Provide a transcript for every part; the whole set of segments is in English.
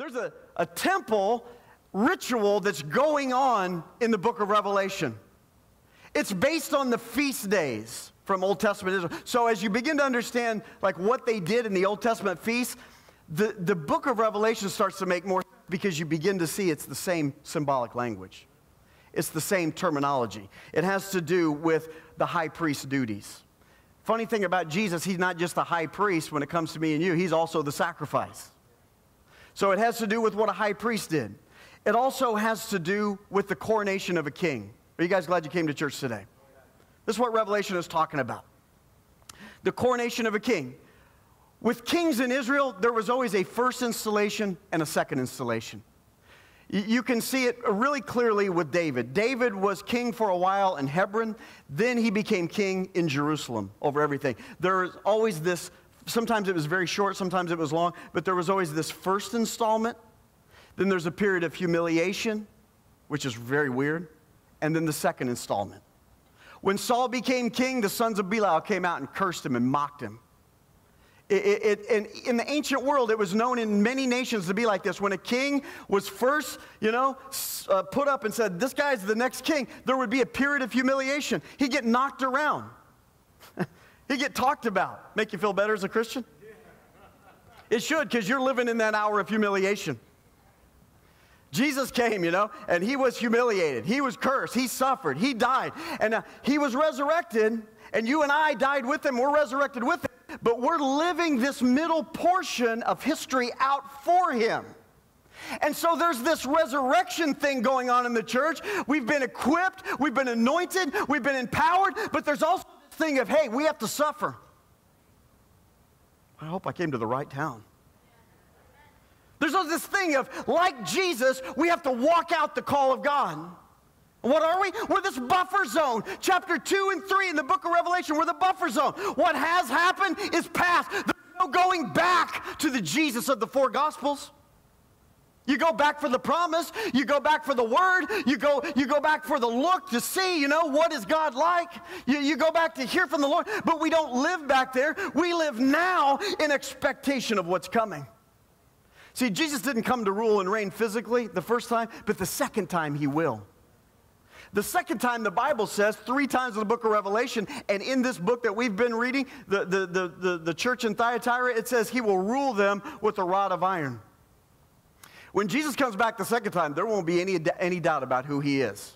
There's a temple ritual that's going on in the book of Revelation. It's based on the feast days from Old Testament Israel. So as you begin to understand like what they did in the Old Testament feasts, the book of Revelation starts to make more sense because you begin to see it's the same symbolic language. It's the same terminology. It has to do with the high priest duties. Funny thing about Jesus, he's not just the high priest when it comes to me and you. He's also the sacrifice. So it has to do with what a high priest did. It also has to do with the coronation of a king. Are you guys glad you came to church today? This is what Revelation is talking about. The coronation of a king. With kings in Israel, there was always a first installation and a second installation. You can see it really clearly with David. David was king for a while in Hebron. Then he became king in Jerusalem over everything. There's always this, sometimes it was very short, sometimes it was long, but there was always this first installment. Then there's a period of humiliation, which is very weird. And then the second installment. When Saul became king, the sons of Belial came out and cursed him and mocked him. And in the ancient world, it was known in many nations to be like this. When a king was first, put up and said, this guy's the next king, there would be a period of humiliation. He'd get knocked around. He'd get talked about. Make you feel better as a Christian? It should, because you're living in that hour of humiliation. Jesus came, and he was humiliated. He was cursed. He suffered. He died. And he was resurrected, and you and I died with him. We're resurrected with him. But we're living this middle portion of history out for him. And so there's this resurrection thing going on in the church. We've been equipped. We've been anointed. We've been empowered. But there's also this thing of, hey, we have to suffer. I hope I came to the right town. There's also this thing of, like Jesus, we have to walk out the call of God. What are we? We're this buffer zone. Chapter 2 and 3 in the book of Revelation, we're the buffer zone. What has happened is past. There's no going back to the Jesus of the four Gospels. You go back for the promise. You go back for the word. You go back for the look to see, what is God like. You go back to hear from the Lord. But we don't live back there. We live now in expectation of what's coming. See, Jesus didn't come to rule and reign physically the first time, but the second time he will. The second time, the Bible says, 3 times in the book of Revelation, and in this book that we've been reading, the church in Thyatira, it says he will rule them with a rod of iron. When Jesus comes back the second time, there won't be any doubt about who he is.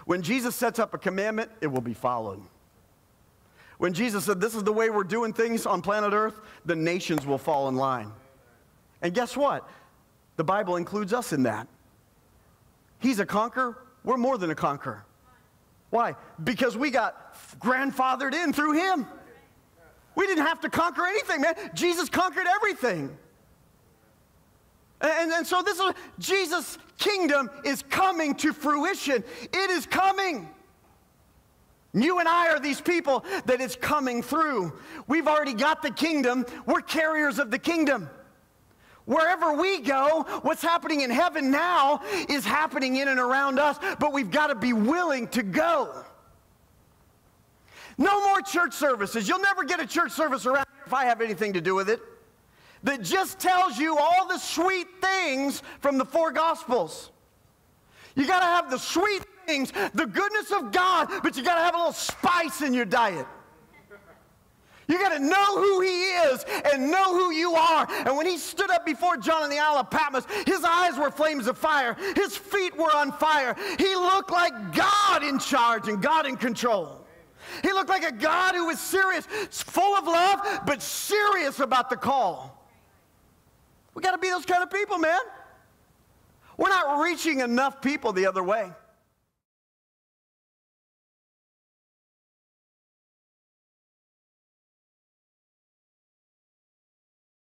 When Jesus sets up a commandment, it will be followed. When Jesus said, this is the way we're doing things on planet Earth, the nations will fall in line. And guess what? The Bible includes us in that. He's a conqueror. We're more than a conqueror. Why? Because we got grandfathered in through him. We didn't have to conquer anything, man. Jesus conquered everything. And so this is, Jesus' kingdom is coming to fruition. It is coming. You and I are these people that it's coming through. We've already got the kingdom. We're carriers of the kingdom. Wherever we go, what's happening in heaven now is happening in and around us, but we've got to be willing to go. No more church services. You'll never get a church service around here if I have anything to do with it, that just tells you all the sweet things from the four Gospels. You got to have the sweet things, the goodness of God, but you got to have a little spice in your diet. You got to know who he is and know who you are. And when he stood up before John on the Isle of Patmos, his eyes were flames of fire. His feet were on fire. He looked like God in charge and God in control. He looked like a God who was serious, full of love, but serious about the call. We got to be those kind of people, man. We're not reaching enough people the other way.